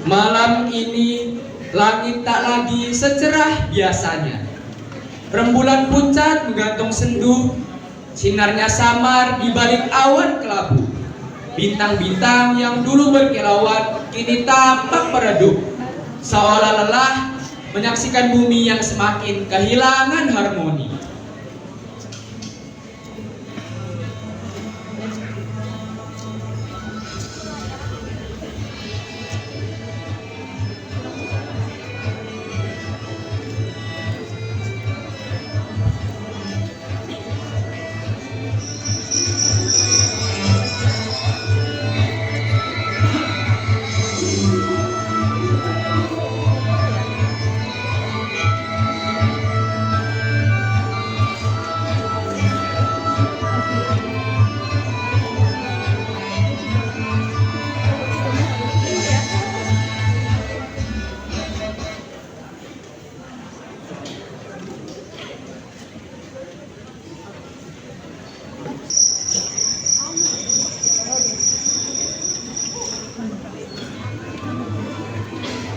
Malam ini langit tak lagi secerah biasanya. Rembulan pucat menggantung sendu, sinarnya samar di balik awan kelabu. Bintang-bintang yang dulu berkilauan kini tampak meredup, seolah lelah menyaksikan bumi yang semakin kehilangan harmoni.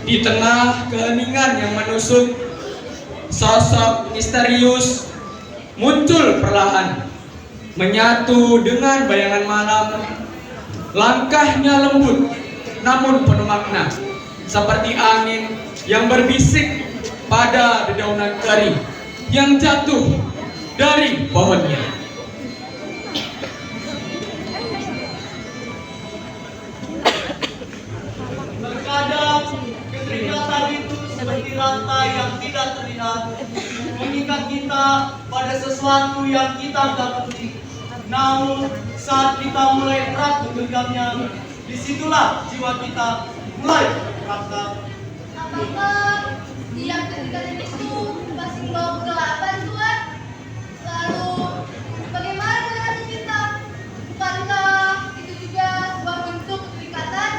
Di tengah keheningan yang menusuk, sosok misterius muncul perlahan, menyatu dengan bayangan malam. Langkahnya lembut namun penuh makna, seperti angin yang berbisik pada dedaunan kering yang jatuh dari pohonnya. Terkadang keterikatan itu seperti rantai yang tidak terlihat, mengikat kita pada sesuatu yang kita anggap penting. Namun saat kita mulai erat menggenggamnya, disitulah jiwa kita mulai bergerak. Apakah setiap keterikatan itu pasti membawa kegelapan, Tuhan? Lalu bagaimana dengan hati kita? Bukankah itu juga sebuah bentuk keterikatan?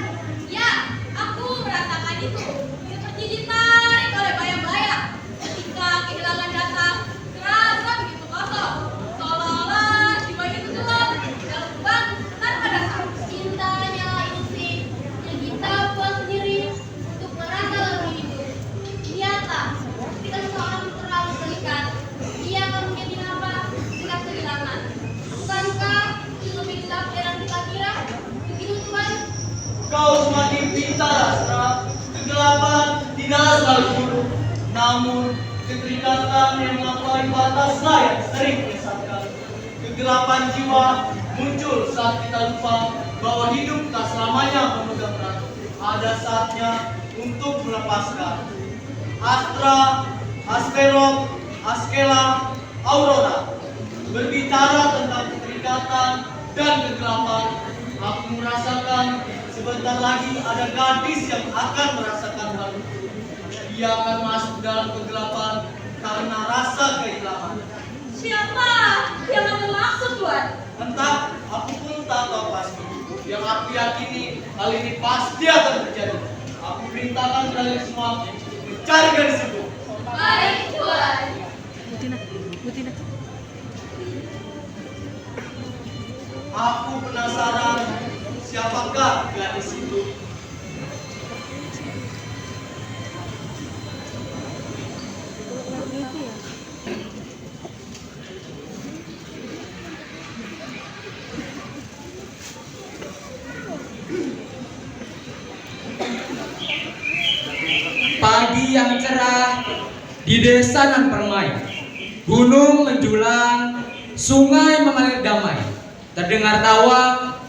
Ya, aku merasakan itu. Seperti ditarik oleh bayang-bayang. Ketika kehilangan datang, terasa begitu kosong. Seolah-olah jiwa itu tenggelam dalam lubang tanpa dasar. Cinta hanyalah ilusi yang kita buat sendiri untuk merasa lebih hidup. Nyata, ketika seseorang terlalu terikat, ia akan menjadi apa dengan kehilangan. Bukankah itu lebih gelap dari yang kita kira? Begitu, Tuhan? Kau semakin pintar, Astra. Kegelapan tidaklah selalu buruk, namun keterikatan yang melampaui bataslah yang sering menyesatkan. Kegelapan jiwa muncul saat kita lupa bahwa hidup tak selamanya memegang erat. Ada saatnya untuk melepaskan. Astra, Asteroid, Askela, Aurora berbicara tentang keterikatan dan kegelapan. Aku merasakan sebentar lagi ada gadis yang akan merasakan hal itu. Dia akan masuk dalam kegelapan karena rasa kehilangan. Siapa yang kamu maksud, Tuhan? Entah, aku pun tak tahu pasti. Yang aku yakini hal ini pasti akan terjadi. Aku perintahkan kalian semua mencari gadis itu. Baik, Tuhan. Aku penasaran siapakah gadis itu. Pagi yang cerah di desa nan permai, gunung menjulang, sungai mengalir damai. Terdengar tawa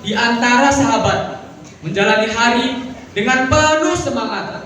di antara sahabat, menjalani hari dengan penuh semangat.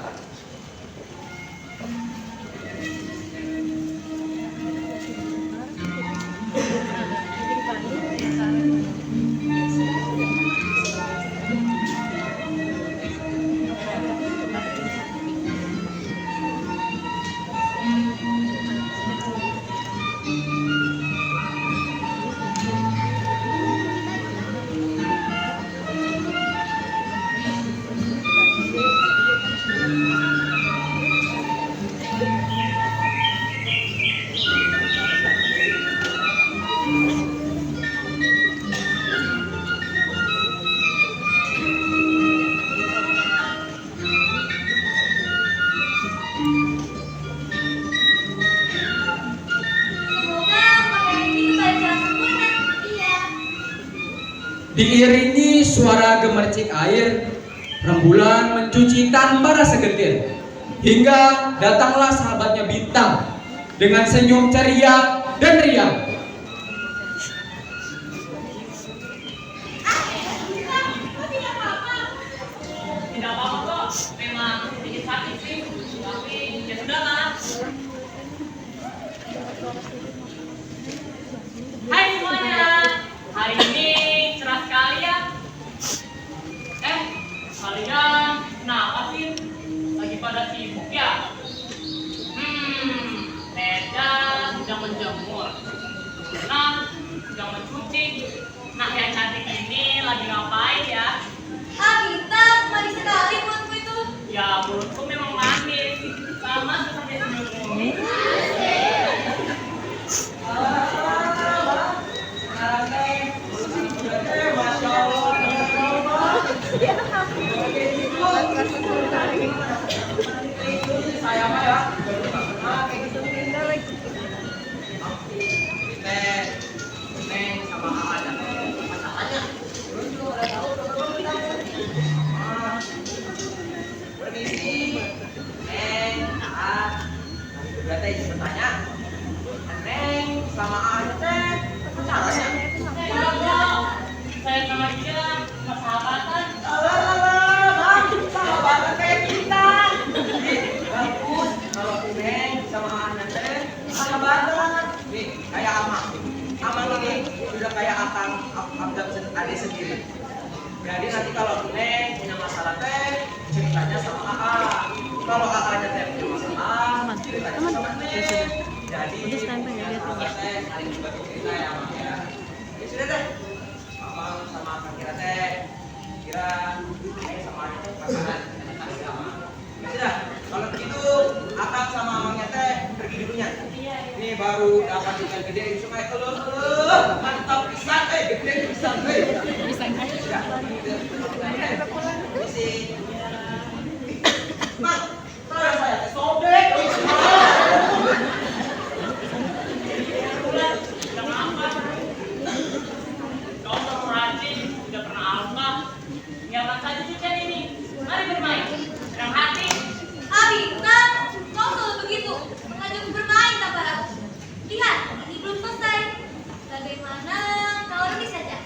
Diiringi suara gemercik air, rembulan mencuci tanpa rasa getir. Hingga datanglah sahabatnya Bintang dengan senyum ceria dan riang. Tidak apa-apa. Tidak apa-apa kok. Memang sedikit sakit sih. Tapi ya sudahlah. Hai semuanya. Hari ini cerah sekali ya. Kalian kenapa sih? Lagi pada sibuk ya? Neda sedang menjemur. Nah, sedang mencuci. Nah, yang cantik ini lagi ngapain ya? Bintang, manis sekali buatku itu. Ya, mulutku memang manis. Sama seperti senyummu. Saya sama dia persahabatan. Sudah kayak akang abdab adik sendiri. Jadi nanti kalau Neng punya masalah teh ceritanya sama AA. Kalau AA-nya teh punya masalah ceritanya sama Neng. Jadi punya sahabat teh saling berbagi cerita ya Mang ya. Ya sudah deh. Abang sama Kang Kira teh kira Neng sama Anya teh pasangan kasih sama. Ya sudah. Kalau begitu Akang sama Amangnya teh pergi dulunya. Ini baru dapat ikan gede di sungai. Mantap pisan, gede pisan, Isi. Mang, terus saya sobek. Kau terlalu rajin, tidak pernah alfa. Biarkan saja cucian ini. Mari bermain. Senang hati. Bintang, kau selalu begitu. Mengajakku bermain tanpa ragu. Lihat, ini belum selesai. Bagaimana kalau ini saja?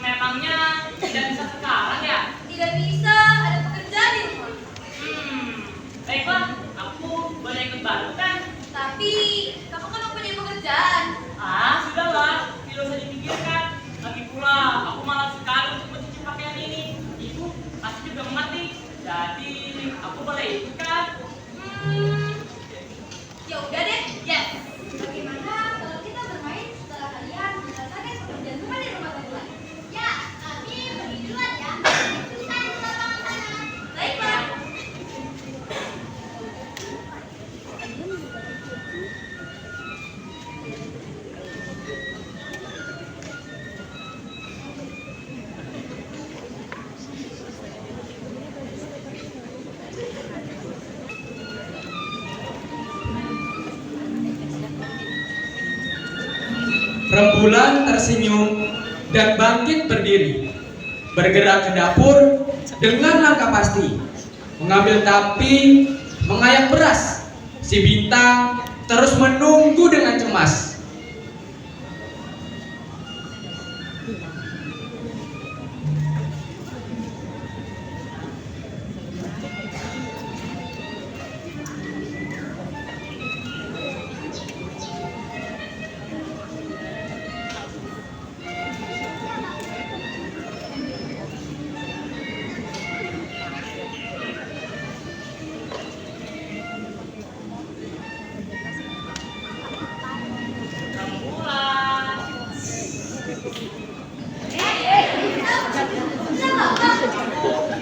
Memangnya tidak bisa sekarang ya? Tidak bisa, ada pekerjaan di rumah. Baiklah, aku boleh ikut bantu kan? Tapi, kamu kan mempunyai pekerjaan. Sudahlah, tidak usah dipikirkan. Lagi pula, aku malas sekali untuk mencuci pakaian ini. Ibu pasti juga mengerti. Jadi, aku boleh ikut kan? Ya udah deh. Yes. Bagaimana kalau kita bermain setelah kalian menyelesaikan pekerjaan rumah di rumah tenggelam? Ya, kami pergi duluan ya. Kita di lapangan sana. Baiklah. Rembulan tersenyum dan bangkit berdiri, bergerak ke dapur dengan langkah pasti, mengambil tapi, mengayak beras. Si Bintang terus menunggu dengan cemas.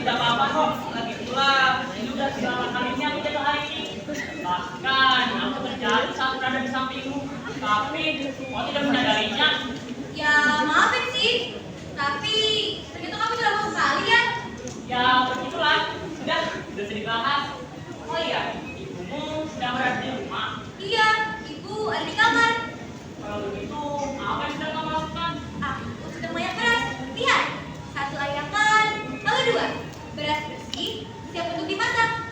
Tidak apa-apa kok, lagi pula ini udah segala kalinya aku jatuh hari ini. Bahkan aku terjatuh saat berada di sampingmu, tapi kau tidak menyadarinya. Ya, maafin sih. Tapi, ternyata kamu sudah mau sekali ya? Ya begitulah, sudah sedih dibahas. Oh iya, ibumu sedang berada di rumah. Iya, ibu ada di kamar. Kalau begitu, apa yang sedang kamu lakukan? Aku sedang banyak beras. kedua, beras bersih siap untuk dimasak.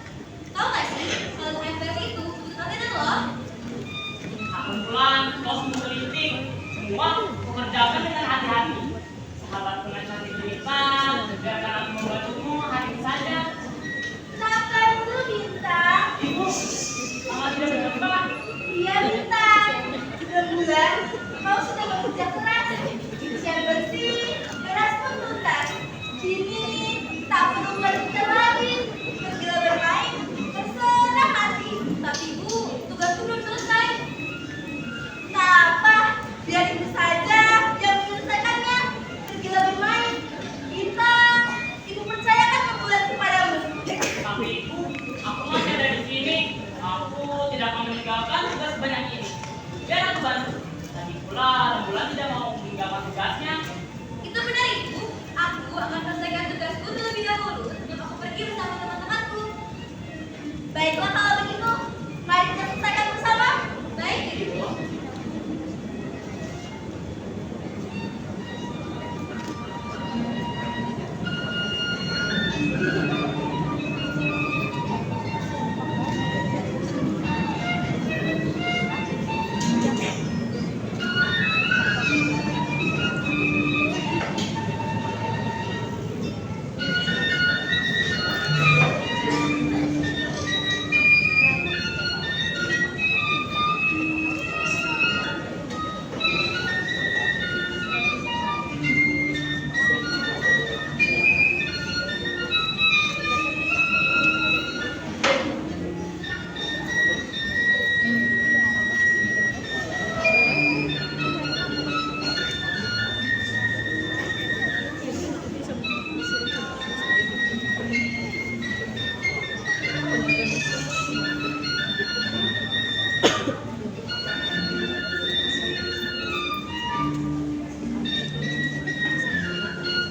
Tahu nggak sih kalau makan beras itu butuh latihan loh. Aku pulang, kau semua politik. Semua mengerjakan dengan hati-hati. Sahabat pengajar di Bintang, biarkan aku membantumu hari ini saja. Kapan tuh Bintang? Ibu, sangat tidak berkembang. Iya Bintang. Rembulan, kau sudah bekerja keras. Siap bersih, beras pun tuntas. Kini tak perlu bekerja lagi. Segera bermain, bersenang hati. Tapi Bu, tugasku belum selesai. Tak apa, biar itu saja yang menyelesaikannya. Pergilah bermain. Bintang, ibu percayakan rembulan kepadamu. Tapi ibu, aku masih ada di sini. Aku tidak akan meninggalkan tugas banyak ini. Biar aku bantu. Tadi pula, Rembulan tidak mau meninggalkan tugasnya. Itu benar Ibu. Aku akan selesaikan tugasku terlebih dahulu sebelum aku pergi bersama teman-temanku. Baiklah kalau begitu, mari kita selesaikan bersama. Baik, Ibu.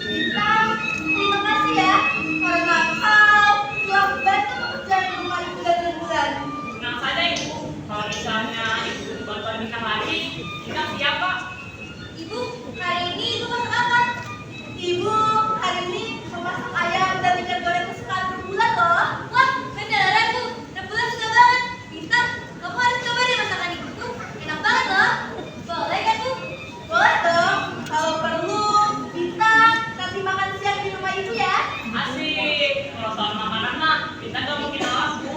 Bintang, terima kasih ya. Karena kau telah membantu pekerjaan rumah ibu dan rembulan. Tenang saja ibu. Kalau misalnya ibu bantuan Bintang lagi, Bintang siapa? Ibu, hari ini ibu masak apa? Ibu, hari ini memasak ayam dan ikan goreng kesukaan rembulan loh. Wah, beneran Bu. Rembulan suka banget. Bintang, kamu harus coba deh masakan ibuku. Enak banget loh. Boleh kan Bu? Boleh dong. Kalau perlu, Bintang nanti makan siang di rumah ibu ya. Asik. Kalau soal makanan mah, Bintang gak mungkin alas bu.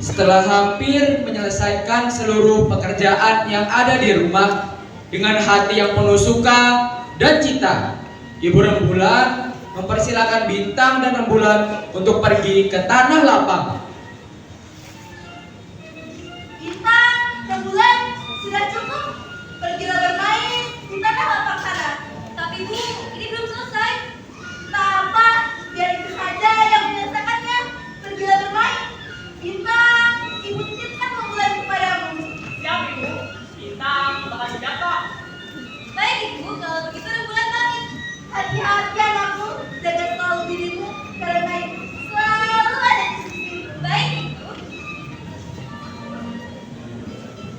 Setelah hampir menyelesaikan seluruh pekerjaan yang ada di rumah dengan hati yang penuh suka dan cita, Ibu Rembulan mempersilahkan Bintang dan Rembulan untuk pergi ke tanah lapang. Bintang, rembulan, sudah cukup. Pergilah bermain di tanah lapang sana. Tapi Bu, ini belum selesai. Tak apa, biar itu saja yang menyelesaikannya. Pergilah bermain. Bintang, ibu titipkan rembulan kepadamu. Siap ibu. Bintang bakal siapa? Baik Ibu, kalau begitu Rembulan pamit. Hati-hati anakku, jaga selalu dirimu karena ibu selalu ada di sisi. Baik Ibu.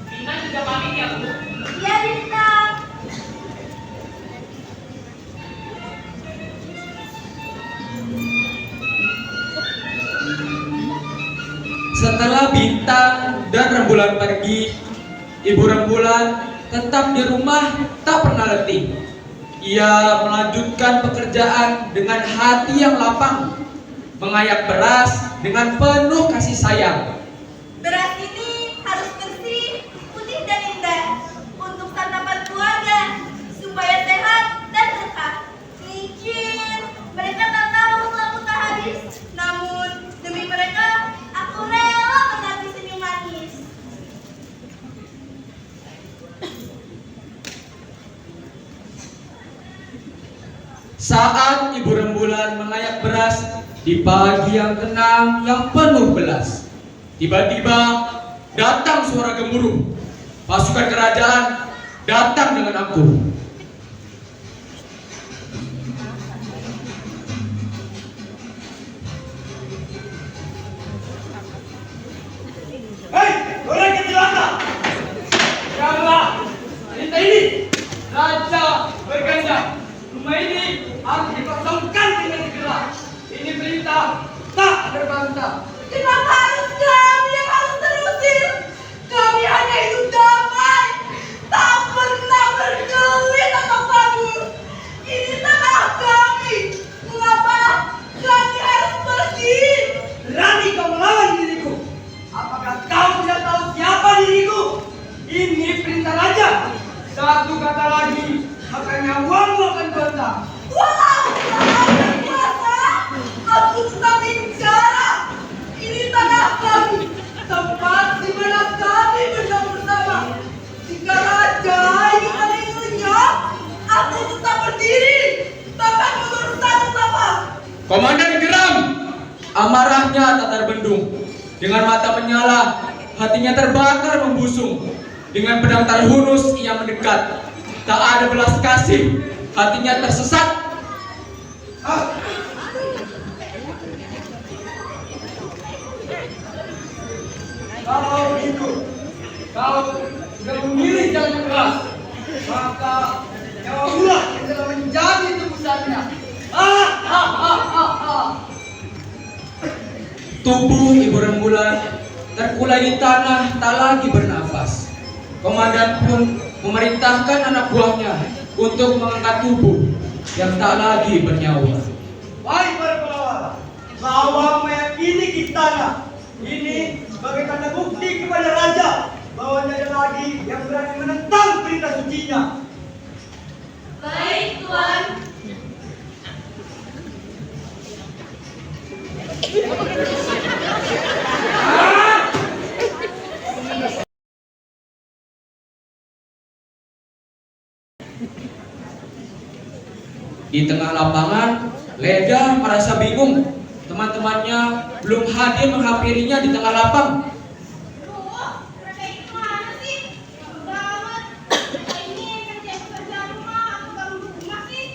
Bintang juga pamit ya bu. Iya Bintang. Setelah Bintang dan Rembulan pergi, Ibu Rembulan tetap di rumah tak pernah letih. Ia melanjutkan pekerjaan dengan hati yang lapang, mengayak beras dengan penuh kasih sayang. Beras ini harus bersih, putih dan indah untuk santapan keluarga supaya sehat dan berkah. Mungkin mereka tak tahu aku tak habis, namun demi mereka aku rela menanti senyum manis. Saat Ibu Rembulan mengayak beras di pagi yang tenang yang penuh belas, tiba-tiba datang suara gemuruh. Pasukan kerajaan datang dengan angkuh. Hei, orang yang celaka! Siapa? Wanita ini satu kata lagi, maka nyawamu akan gonta. Walau tak kuasa, aku tetap bicara. Ini tanah kami, tempat di mana kami bersama-sama. Jika raja ingin melindunginya, aku tetap berdiri, takkan mundur sama-sama. Komandan geram! Amarahnya tak terbendung. Dengan mata menyala, hatinya terbakar membusung. Dengan pedang terhunus ia mendekat. Tak ada belas kasih, hatinya tersesat. Kalau begitu, kau sudah memilih jalan yang keras, maka nyawamulah yang telah menjadi tebusannya. Tubuh ibu rembulan terkulai di tanah, tak lagi bernafas. Komandan pun memerintahkan anak buahnya untuk mengangkat tubuh yang tak lagi bernyawa. Baik para pelawan, lawan meyakini istana. Ini sebagai tanda bukti kepada raja bahwa tidak ada lagi yang berani menentang perintah sucinya. Baik, Tuan. Di tengah lapangan, Leda merasa bingung. Teman-temannya belum hadir menghampirinya di tengah lapang. Duh, mereka itu mana sih? Lama banget. Mereka ini kerja rumah, aku ganggu rumah sih.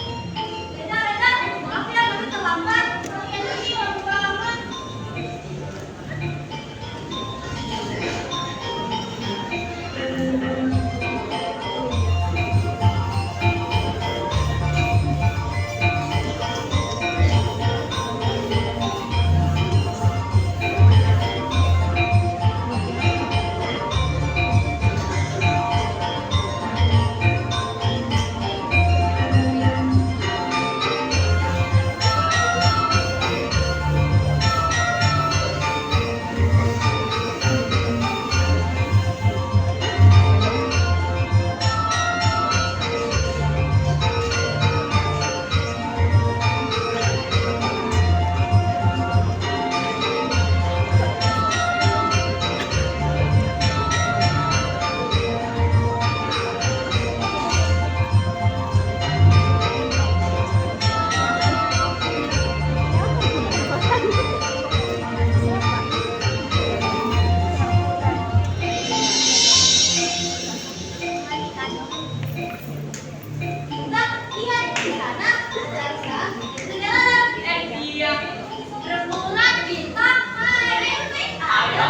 Reda, maaf ya kami terlambat. Kalian ini lama banget. Kita lihat di sana, Larsa, segala Iya. rembulan bintang, ayo.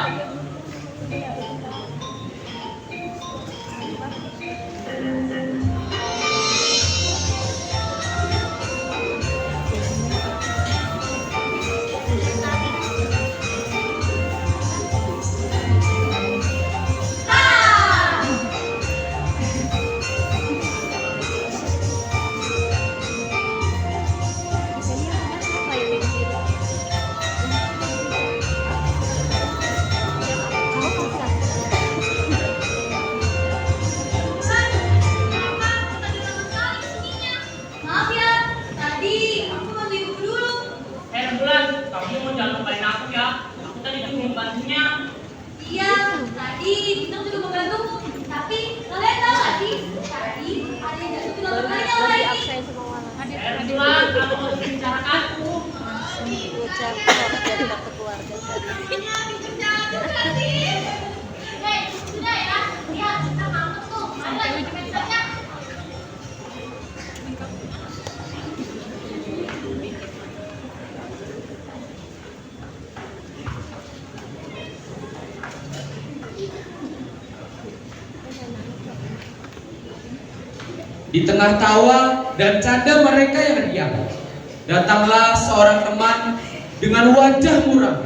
Maaf ya, tadi aku bantu ibu dulu. Bulan, kamu jangan lupain aku ya. Aku tadi cuma membantunya. Iya, tadi Bintang juga membantuku. Tapi kalian tahu gak sih? Tadi ada yang jatuh ke dalam air lagi. Bulan, kamu harus membicarakanku. Hei, sudah ya. Lihat, kita ngambek tuh. Ayo lanjut main saja. Di tengah tawa dan canda mereka yang riang, datanglah seorang teman dengan wajah muram,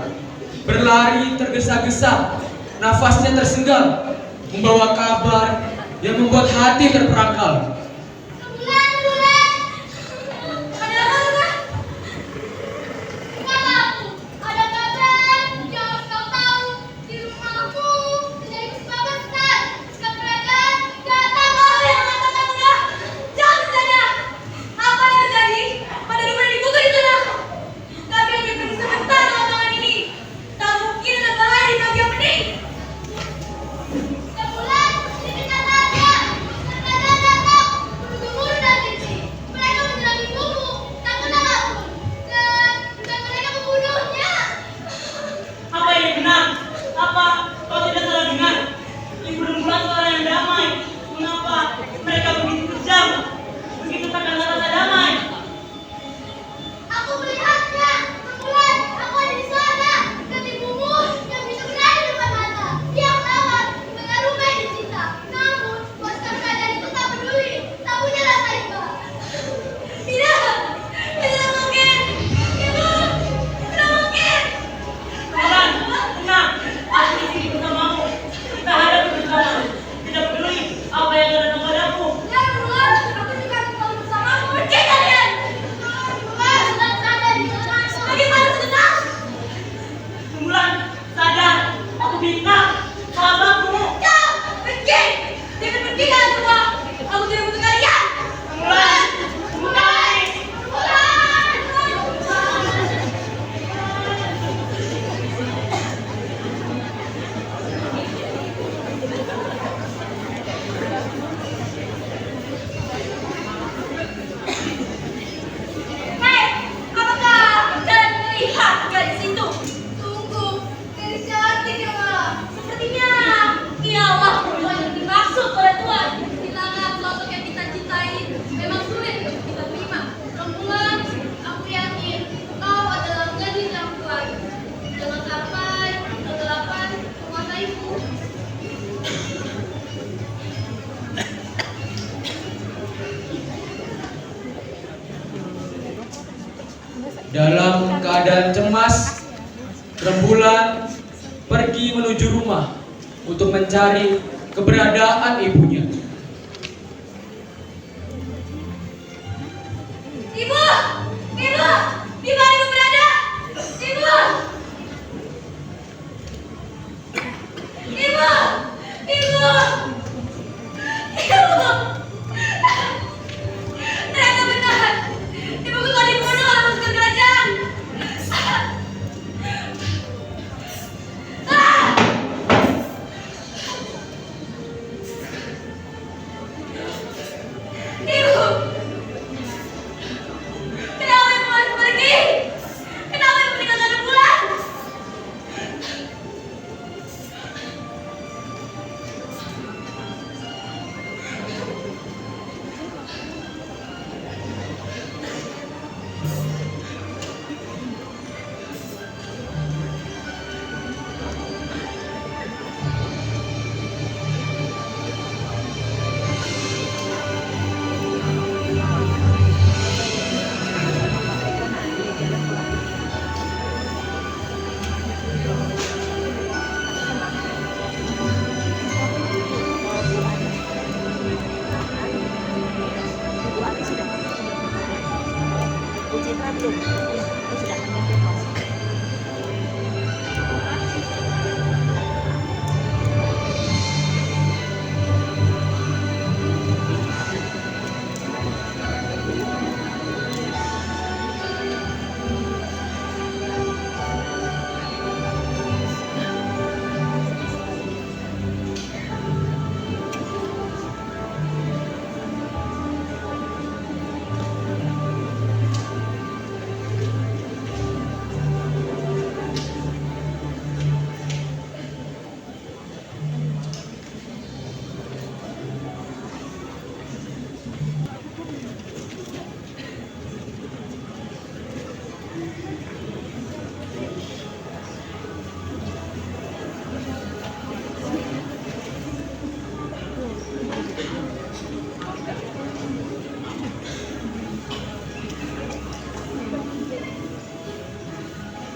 berlari tergesa-gesa, nafasnya tersenggal, membawa kabar yang membuat hati terperangkal. Dalam keadaan cemas, Rembulan pergi menuju rumah untuk mencari keberadaan ibunya. Ibu! Ibu! Di mana ibu berada? Ibu! Ibu! Ibu! Ibu! Ternyata benar. Ibuku telah dibunuh oleh pasukan kerajaan. Ah! Ibu! Kenapa ibu harus pergi? Kenapa ibu meninggalkan Rembulan?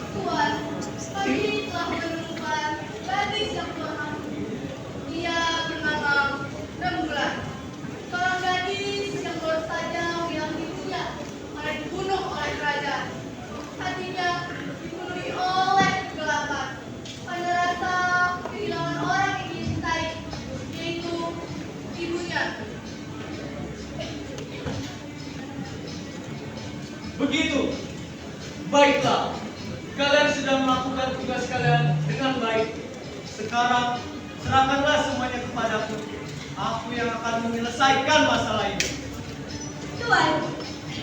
Tuan, pagi ini telah menemukan gadis yang Tuhan ambil. Dia bernama Rembulan. Seorang gadis yang baru saja hilang ibunya karena dibunuh oleh kerajaan. Hatinya dipenuhi oleh kegelapan. Pada rasa kehilangan orang yang dicintai, yaitu ibunya. Begitu. Baiklah. Kalian sudah melakukan tugas kalian dengan baik. Sekarang serahkanlah semuanya kepadaku. Aku yang akan menyelesaikan masalah ini. Tuan,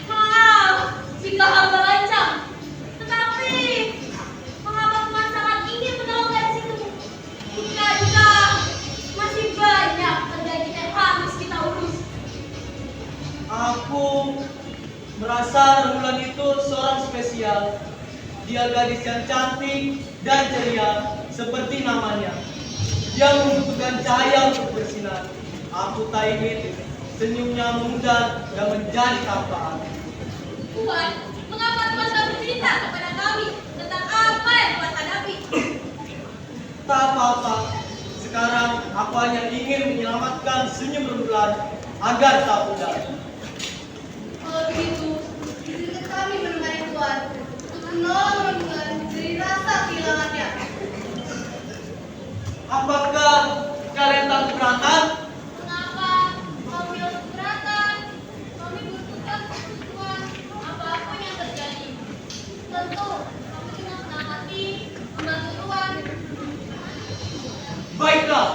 maaf jika hamba lancang. Tetapi, mengapa Tuan sangat ingin menolong gadis itu? Jika masih banyak terjadi yang harus kita urus. Aku merasa Rembulan itu seorang spesial. Dia gadis yang cantik dan ceria seperti namanya. Dia membutuhkan cahaya untuk bersinar. Aku tak ingin senyumnya memudar dan menjadi tampan. Tuan, mengapa Tuan selalu bercerita kepada kami tentang apa yang Tuan hadapi? Tak apa-apa. Sekarang aku hanya ingin menyelamatkan senyum Rembulan agar tak pudar. Kalau begitu, izinkan kami menemani Tuan untuk menolong Rembulan dari rasa kehilangannya. Apakah kalian tak keberatan? Mengapa kami harus keberatan? Kami bertugas untuk Tuan apapun yang terjadi. Tentu kami dengan senang hati membantu Tuan. Baiklah,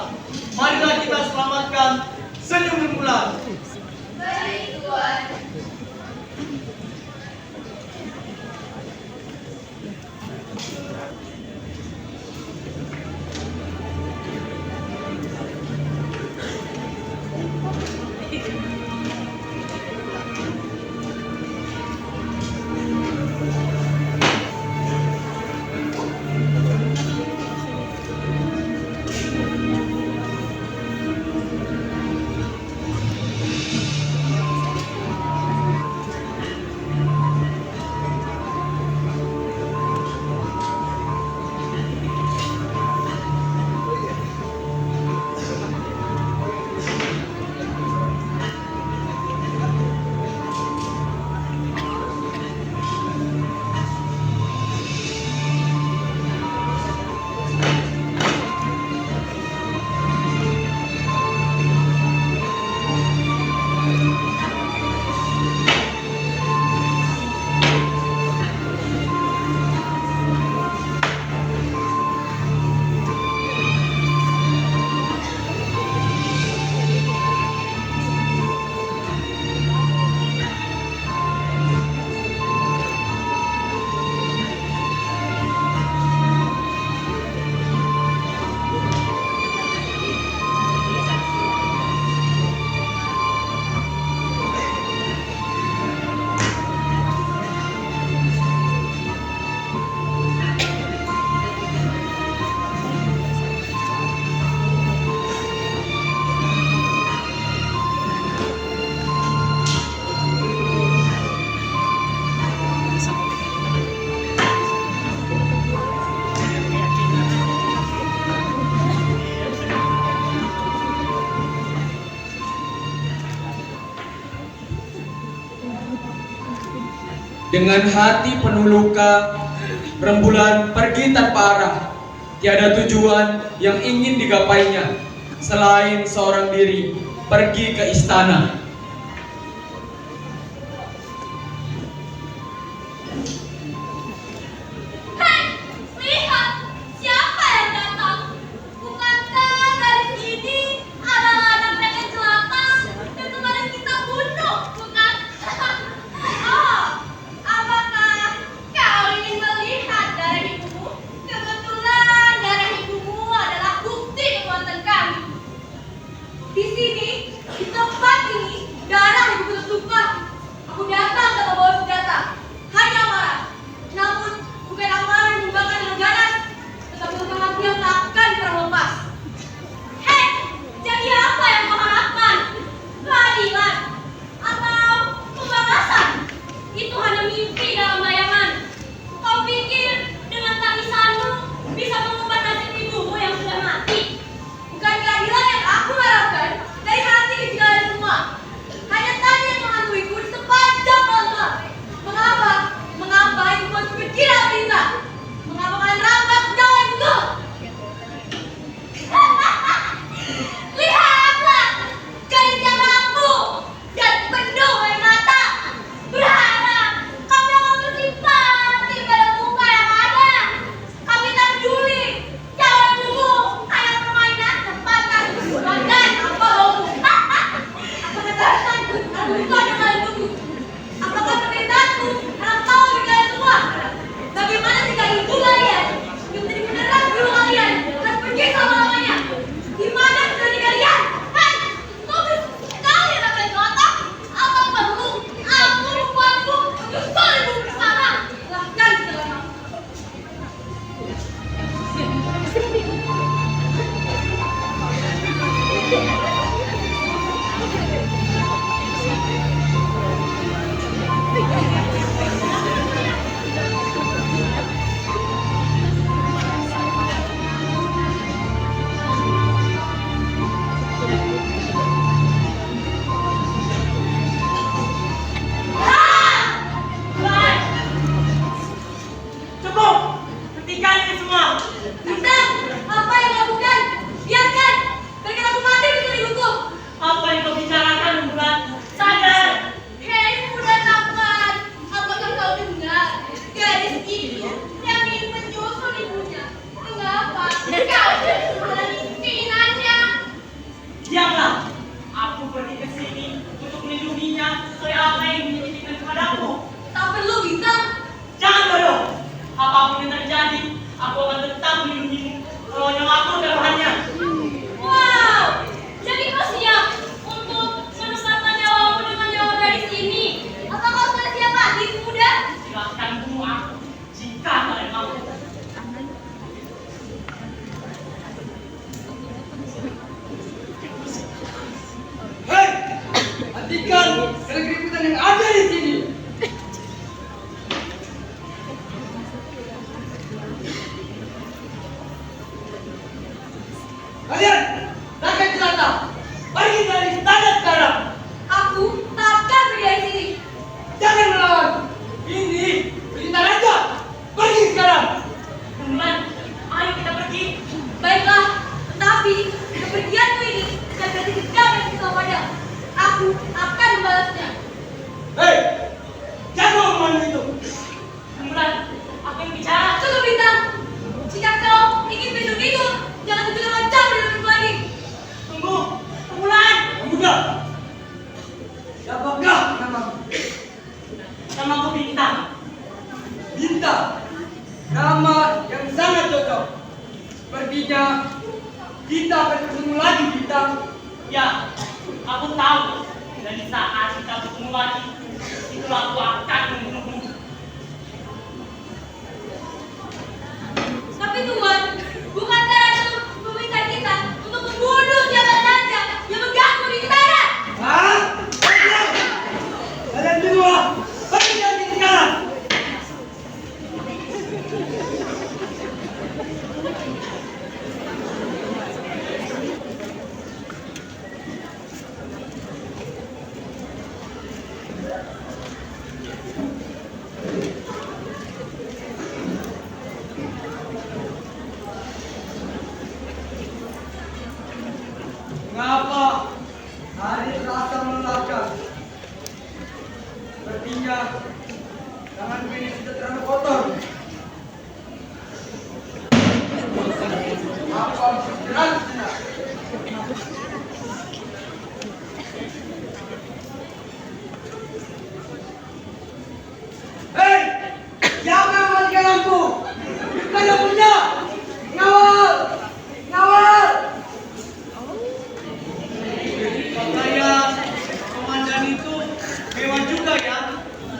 marilah kita selamatkan senyum Rembulan. Baik Tuan. Dengan hati penuh luka, Rembulan pergi tanpa arah. Tiada tujuan yang ingin digapainya selain seorang diri pergi ke istana. Hei, lihat siapa yang datang. Bukankah gadis ini adalah anak rakyat jelata yang kemarin kita bunuh, bukan? Oh, apakah kau ingin melihat darah ibumu? Kebetulan darah ibumu adalah bukti kekuatan kami. Di sini, di tempat ini, darah ibu tertumpah. Aku datang tanpa bawa senjata, hanya marah. Namun, bukan amarah yang membakar dengan ganas, tetapi hati yang takkan pernah lepas. Hei, jadi apa yang kau harapkan? Keadilan atau pembalasan? Itu hanya mimpi dalam bayangan. Kau pikir dengan tangisanmu bisa mengubah nasib ibumu yang sudah mati? Bukan keadilan yang aku harapkan dari hati ke segala semua. Hanya tanya yang menghantuiku di sepanjang malam. Mengapa? Mengapa ibuku berkira-kira? Mengapa kalian rampas nyawa ibuku? Lihatlah, gadis yang rapuh dan penuh air mata. Berharap kami akan bersimpati pada muka yang ada. Kami tak peduli. Nyawa ibumu hanya permainan tempat kami makan apa baumu. Apakah takkanku aku buka dengan ibuku? Apakah permintaanku anak tahu di kalian semua? Bagaimana jika ibu kalian yang menjadi penerang guru kalian dan pergi selama-lamanya? Di mana dari kalian? Hei, kau bisa sekali rakyat jelata? Apa perlu aku membuatmu menyusul ibu bersama? Silahkan segala. Cukup! Hentikan ini semua! Bintang, apa yang kau lakukan? Biarkan. Berikan aku mati untuk ibuku. Apa yang kau bicarakan, Bulan? Sadar! Hei, muda tampan. Apakah kau dengar? Gadis itu yang ingin menyusul ibunya. Mengapa? Kau justru pimpinannya. Diamlah! Aku pergi ke sini untuk melindunginya sesuai apa yang dititipkan kepadaku. Tak perlu, Bintang. Jangan bodoh! Apapun yang terjadi, aku akan tetap melindungimu kalau nyawaku taruhannya. Wow, jadi kau siap untuk menukarkan nyawamu dengan nyawa gadis ini? Atau kau sudah siap lagi, muda? Silahkan bunuh aku jika kalian mampu. Hei, hentikan keributan yang ada di sini. Kalian, rakyat jelata, pergi dari istana sekarang. Aku takkan pergi dari sini. Jangan melawan. Ini perintah raja. Pergi sekarang. Bulan, ayo kita pergi. Baiklah, tetapi kepergianmu ini jaga dendam yang kita pada. Aku akan membalasnya. Hei, jaga omonganmu itu. Bulan, aku yang bicara. Cukup, Bintang. Jika kau ingin melindungiku, jangan tunjukkan wajah di depanku lagi. Tunggu, Bulan. Pemuda, siapakah namamu? Namaku Bintang. Bintang, nama yang sangat cocok. Sepertinya kita akan bertemu lagi, Bintang. Ya, aku tahu. Dan di saat kita bertemu lagi, itulah aku akan membunuhmu. Tapi Tuhan, bukankah Ratu meminta kita untuk membunuh siapa saja yang mengganggu di istana? Hah? Kalian semua, pergi dari sini sekarang. Sepertinya tanganku ini sudah terlalu kotor. Aku harus bergerak sejenak. Hei, siapa yang matikan lampu? Bukan lampunya. Ngawal, ngawal. Pakaian komandan itu mewah juga ya.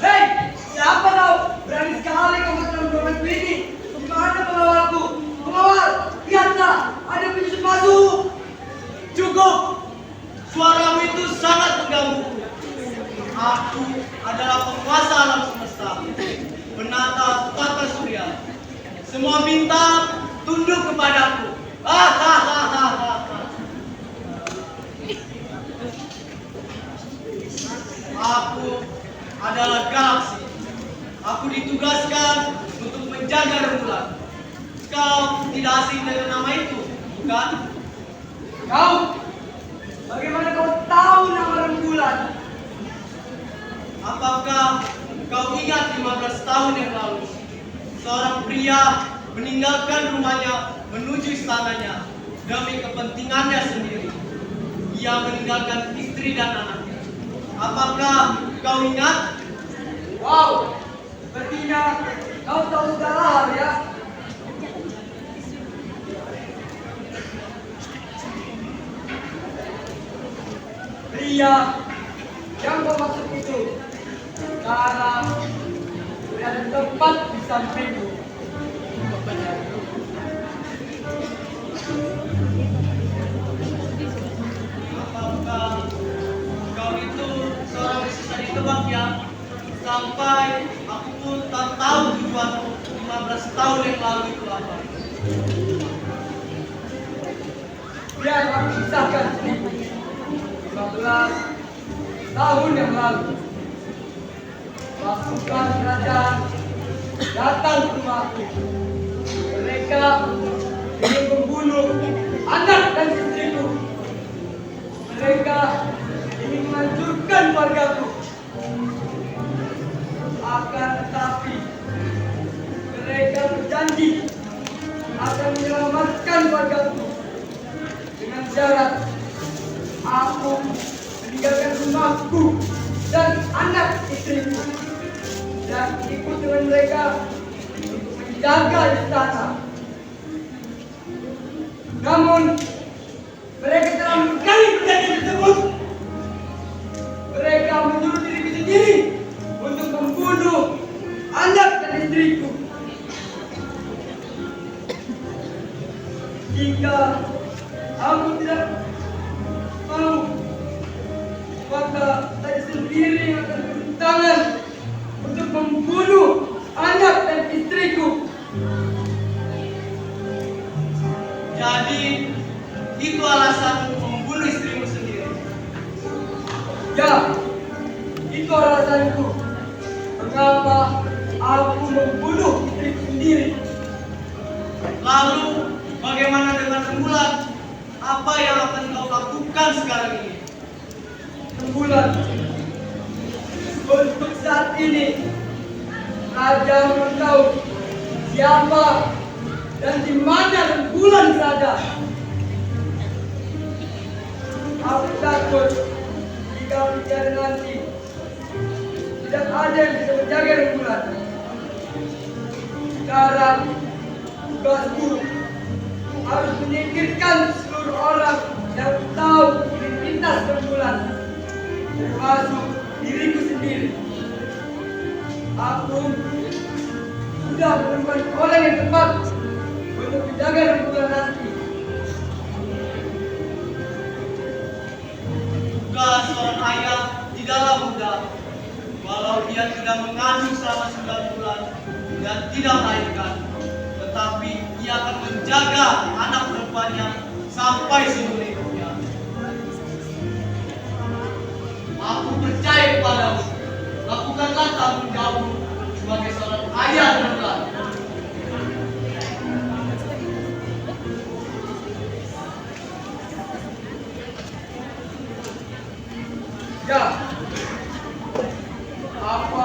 Hei, siapa kau? Berani sekali kau masuk dalam ini. Di mana pengawalku? Pengawal, lihatlah, ada penyusup masuk. Cukup. Suaramu itu sangat mengganggu. Aku adalah penguasa alam semesta, penata tata surya. Semua bintang tunduk kepadaku. Aku adalah galaksi. Aku ditugaskan untuk menjaga rembulan. Kau tidak asing dengan nama itu, bukan? Kau, bagaimana kau tahu nama rembulan? Apakah kau ingat 15 tahun yang lalu seorang pria meninggalkan rumahnya menuju istananya demi kepentingannya sendiri? Ia meninggalkan istri dan anaknya. Apakah kau ingat? Wow, sepertinya kau tahu segala hal ya. Pria yang kau maksud itu sekarang berada tepat di sampingku. Apakah kau itu seorang sisa ditebak ya? Sampai aku pun tak tahu tujuanmu 15 tahun yang lalu itu apa. Biar aku kisahkan sedikit. 15 tahun yang lalu, pasukan kerajaan datang ke rumahku. Mereka ingin membunuh anak dan istriku. Mereka ingin menghancurkan keluargaku. Akan tetapi mereka berjanji akan menyelamatkan keluargaku dengan syarat aku meninggalkan rumahku dan anak istriku dan ikut dengan mereka untuk menjaga istana. Namun mereka telah mengingkari perjanjian tersebut. Mereka menyuruh diriku sendiri untuk membunuh anak dan istriku. Jika aku tidak mau, maka saya sendiri yang akan bertangan untuk membunuh anak dan istriku. Jadi itu alasan membunuh istrimu sendiri. Ya, itu alasanku mengapa aku membunuh istriku sendiri. Lalu bagaimana dengan rembulan? Apa yang akan kau lakukan sekarang ini? Rembulan, untuk saat ini Raja belum tahu siapa dan di mana rembulan berada. Aku takut jika bicara nanti tidak ada yang bisa menjaga rembulan. Sekarang tugasku harus menyingkirkan seluruh orang yang tahu identitas rembulan, termasuk diriku sendiri. Aku sudah menemukan orang yang tepat untuk menjaga rembulan nanti. Tugas seorang ayah tidaklah mudah. Walau dia tidak mengandung selama 9 bulan dan tidak melahirkan, tetapi ia akan menjaga anak perempuannya sampai seumur hidupnya. Aku percaya kepadamu. Lakukanlah tanggung jawabmu sebagai seorang ayah rembulan. Ya, apa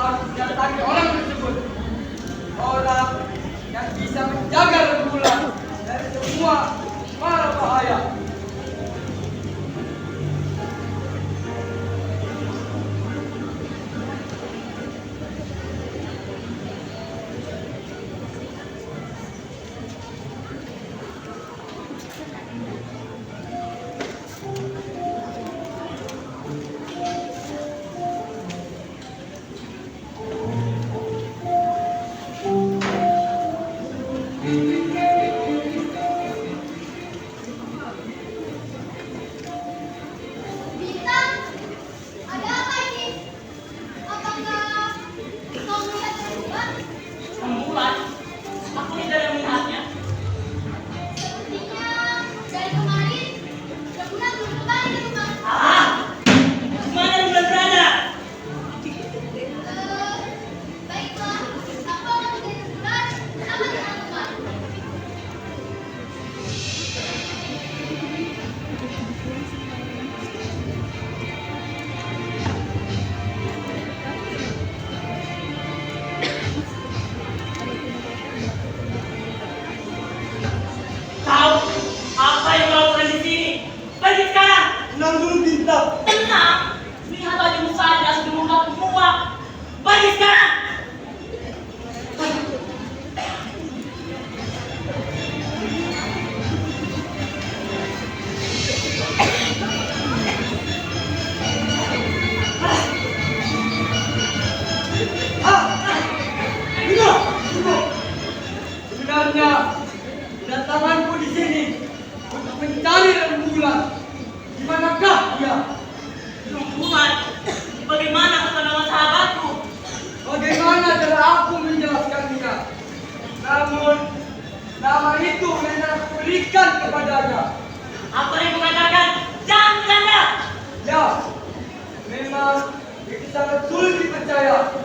Itu sangat sulit dipercaya.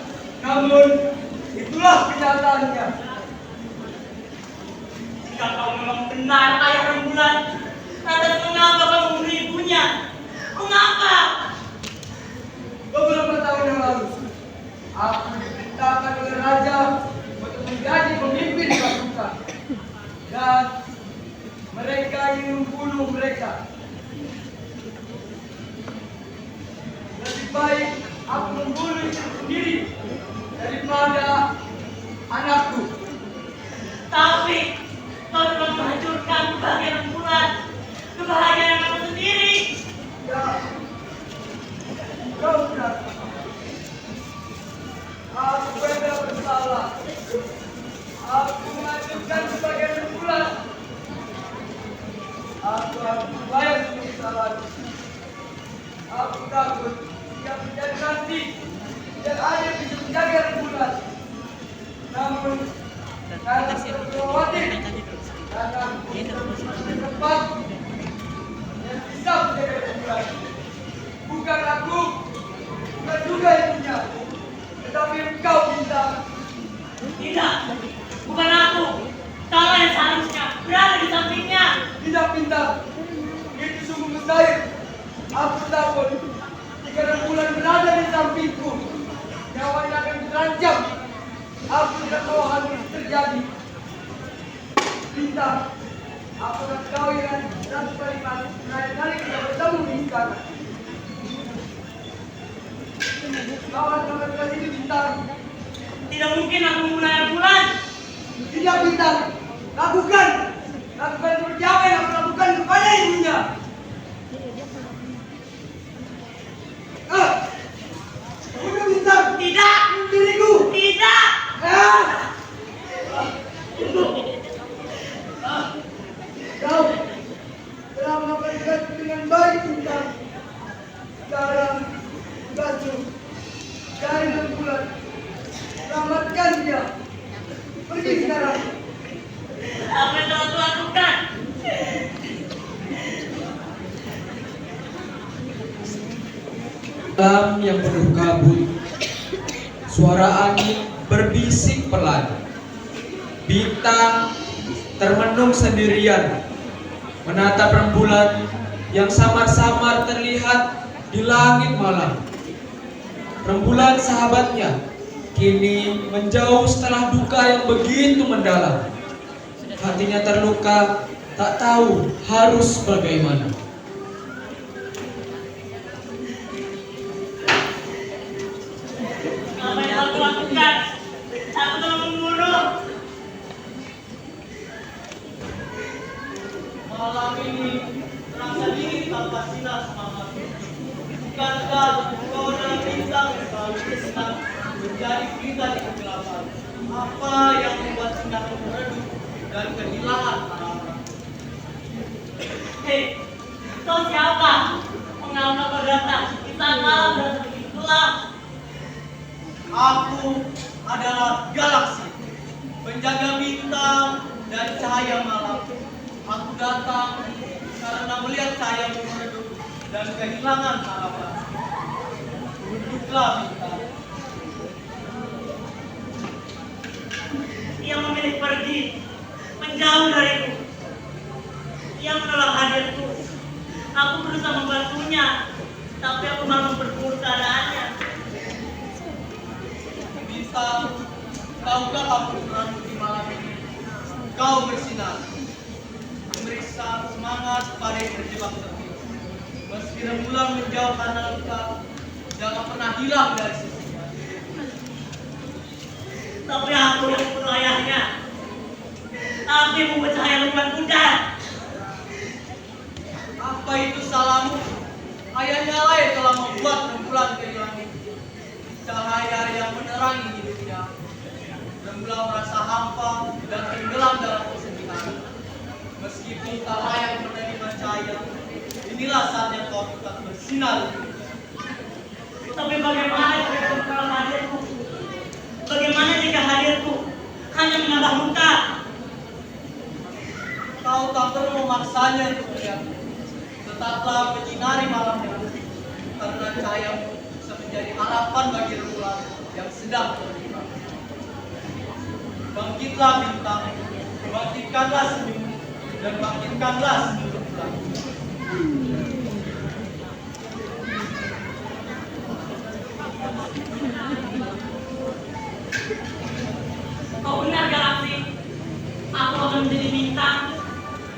Namun, itulah kenyataannya. Jika kau memang benar ayah rembulan, lantas mengapa kau membunuh ibunya? Mengapa? Beberapa tahun yang lalu, aku diperintahkan oleh raja untuk menjadi pemimpin pasukan. Dan mereka ingin membunuh mereka. Lebih baik aku membunuh istri sendiri daripada anakku. Tapi kau telah menghancurkan kebahagiaan rembulan, kebahagiaan kamu sendiri. Ya, kau benar. Aku benar bersalah. Aku menghancurkan sebagian rembulan. Aku harus membayar semua kesalahan. Aku takut jika menjadi nanti dan ayah bisa menjaga rembulan. Namun, karena terlalu khawatir, karena tempat yang bisa menjaga rembulan. Bukan aku, bukan juga ibunya, tetapi engkau bintang. Tidak, bukan aku. Kau yang seharusnya berada di sampingnya. Tidak bintang, itu sungguh mustahil. Aku takut jika rembulan berada di sampingku, nyawanya akan terancam. Aku tidak mau hal itu terjadi. Bintang, aku akan kawin dengan Ratu Pariman kali kita bertemu di istana. Kau akan melakukan itu, Bintang. Tidak mungkin aku memulai rembulan. Tidak, Bintang. Lakukan. Lakukan seperti apa yang aku lakukan kepada ibunya. Udah, Bintang. Tidak, Diriku. tidak. Kau telah melakukan dengan baik, Bintang. Sekarang, tugasmu cari rembulan. Selamatkan dia. Pergi sekarang. Apa yang telah Tuhan lakukan? Malam yang penuh kabut, suara angin berbisik pelan. Bintang termenung sendirian, menatap rembulan yang samar-samar terlihat di langit malam. Rembulan sahabatnya kini menjauh setelah duka yang begitu mendalam. Hatinya terluka, tak tahu harus bagaimana. Apa yang telah Tuhan lakukan? Aku telah membunuh. Malam ini terasa dingin tanpa sinar semangat. Bukankah kau adalah bintang yang selalu bersinar menjadi kita di kegelapan? Apa yang membuat sinar meredup dan kehilangan harapan? Hei, kau siapa? Mengapa kau datang di saat malam dan begitu gelap? Aku adalah galaksi, penjaga bintang dan cahaya malam. Aku datang karena melihat cahaya meredup dan kehilangan harapan. Duduklah bintang. Ia memilih pergi, menjauh dariku. Ia menolak hadirku. Aku berusaha membantunya, tapi aku malah memperburuk keadaannya. Bintang, tahukah kamu terang di malam ini? Kau bersinar, memeriksa semangat pada yang terjebak sepi. Meski rembulan menjauh karena luka, jangan pernah hilang dari sisinya. Tapi aku yang membunuh ayahnya. Aku yang membuat cahaya rembulan pudar. Apa itu salahmu? Ayahnya lah yang telah membuat rembulan kehilangan cahaya yang menerangi hidupnya. Rembulan merasa hampa dan tenggelam dalam kesedihan. Meskipun tak layak menerima cahaya, inilah saatnya kau tetap bersinar. Tapi bagaimana jika kau menolak hadirku? Bagaimana jika hadirku hanya menambah luka? Kau tak perlu memaksanya untuk melihatku. Tetaplah menyinari malam ini, karena cahayamu bisa menjadi harapan bagi rembulan yang sedang terlibat. Bangkitlah bintang, bangkitkanlah senyum, dan bangkitkanlah seluruh bulan. Kau benar, Galaksi. Aku akan menjadi bintang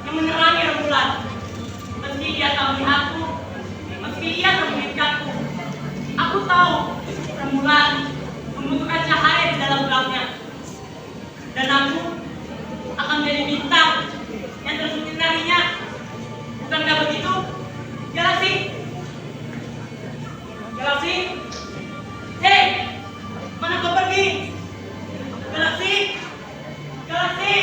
yang menerangi rembulan. Meski dia tak melihatku, meski ia tak mengingatku. Aku tahu rembulan membutuhkan cahaya di dalam gelapnya. Dan aku akan menjadi bintang yang terus menyinarinya. Bukankah begitu, Galaksi? Galaksi? Hei! Mana kau pergi? Galaksi! Galaksi!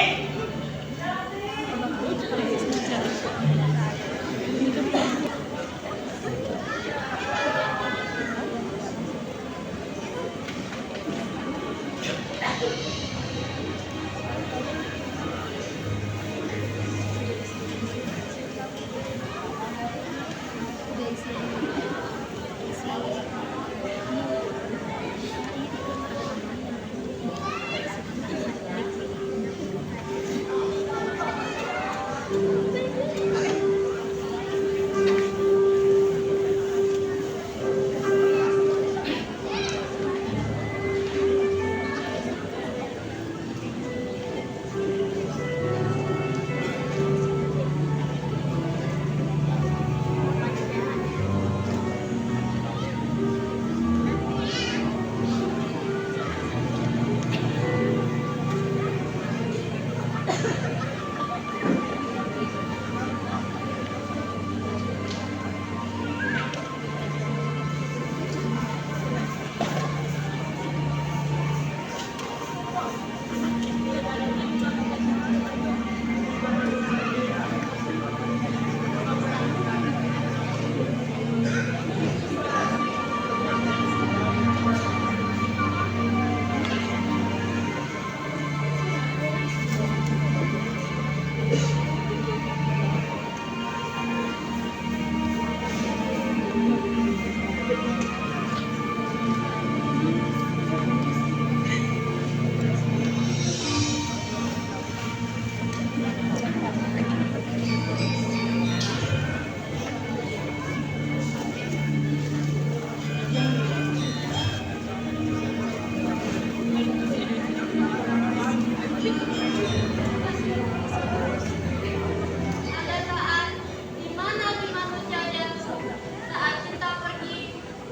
Ada saat di mana di manusia jatuh, saat kita pergi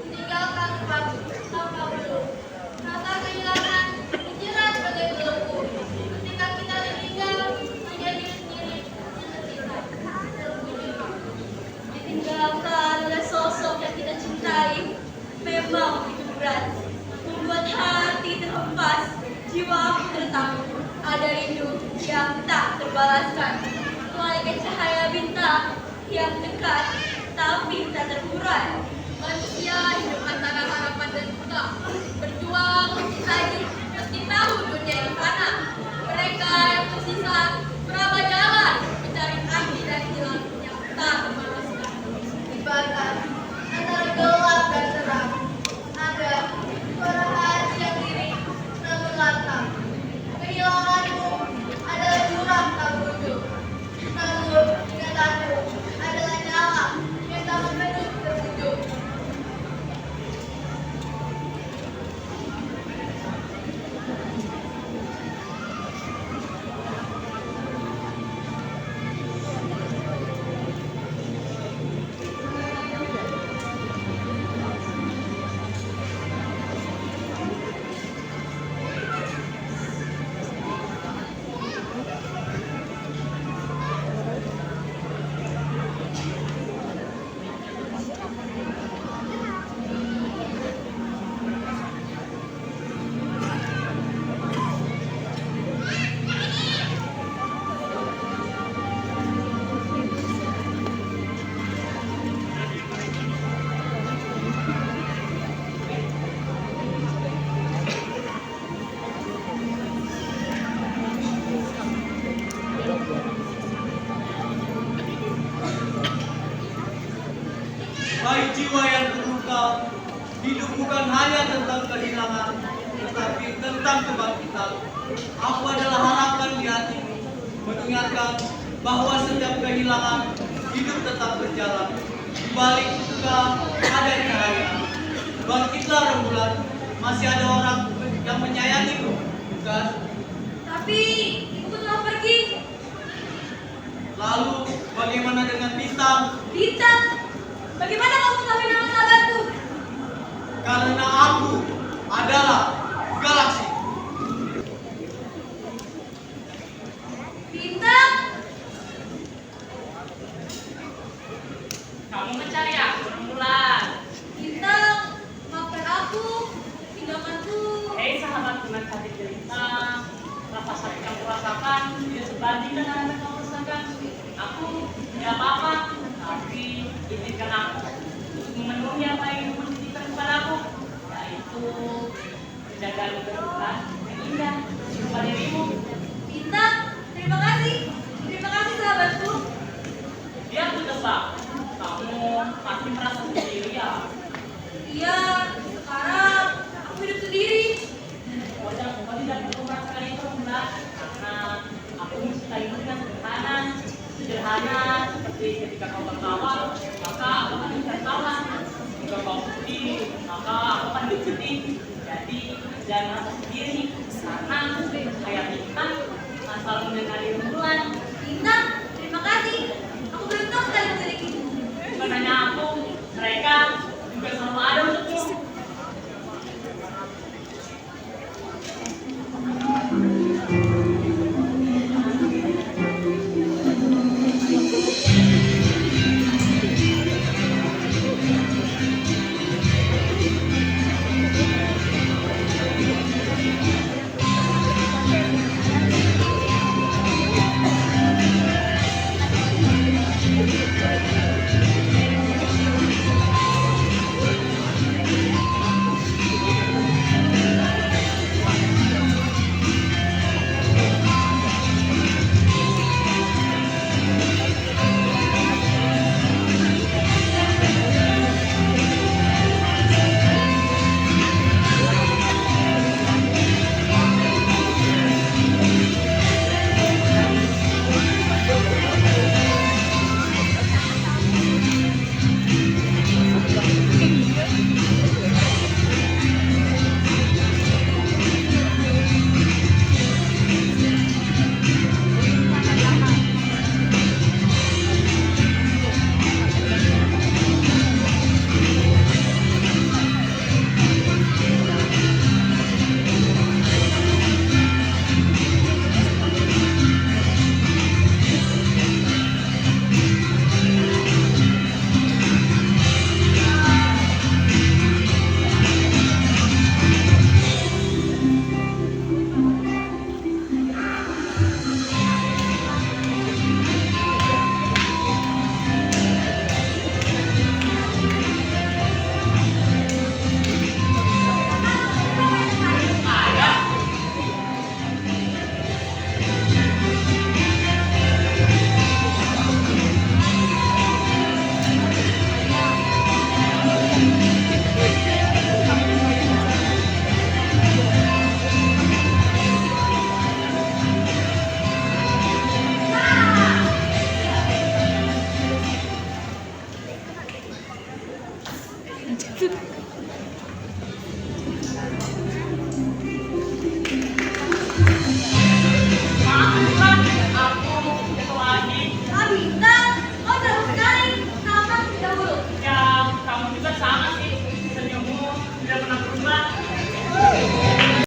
meninggalkan tanpa belum. Rasa kehilangan menjerat bagai belenggu. Ketika kita ditinggal, menjadi sendiri tersisa. Ditinggalkan oleh sosok yang kita cintai memang itu berat, membuat hati terhempas, jiwa tertak. Ada rindu yang tak terbalaskan, malaikat cahaya bintang yang dekat tapi tak terurai. Manusia hidup antara harapan dan duka, berjuang mencintai meski tahu dunia ini fana. Mereka yang tersisa meraba jalan mencari arti dan jalan yang tak terbalaskan. Di batas antara gelap dan terang, ada suara hati yang diri namun lantang. Kehilanganmu adalah jurang tak berujung, namun ingatanmu adalah nyala yang tak menuju berujung. tentang kehilangan, tetapi tentang kebangkitan. Aku adalah harapan di hatimu, mengingatkan bahwa setiap kehilangan, hidup tetap berjalan. Di balik duka ada cahaya. Bangkitlah rembulan, masih ada orang yang menyayangimu, bukan? Tapi ibuku telah pergi. Lalu bagaimana dengan bintang? Bintang, bagaimana kamu mengetahui nama sahabatku? Karena aku adalah galaksi. Bintang, Kamu mencari aku, Rembulan. Bintang, maafkan aku, tindakanku. Hei sahabatku yang cantik jelita, rasa sakit yang kurasakan tidak sebanding dengan apa yang kamu rasakan. Aku tidak apa-apa, tapi izinkan aku untuk memenuhi apa yang ibu titipkan kepadaku, yaitu menjaga kehidupan yang indah kepada dirimu. Bintang, terima kasih. Terima kasih sahabatku. Dia aku tebak, kamu pasti merasa sendiri ya. Iya, sekarang aku hidup sendiri. Kau tidak perlu merasakan itu, Rembulan, karena aku mencintaimu dengan sederhana seperti ketika kau tertawa, maka aku akan tertawa. Jika kau sedih, maka aku akan bersedih. Jadi jangan merasa sendiri, karena kayak bintang asal mendengar Rembulan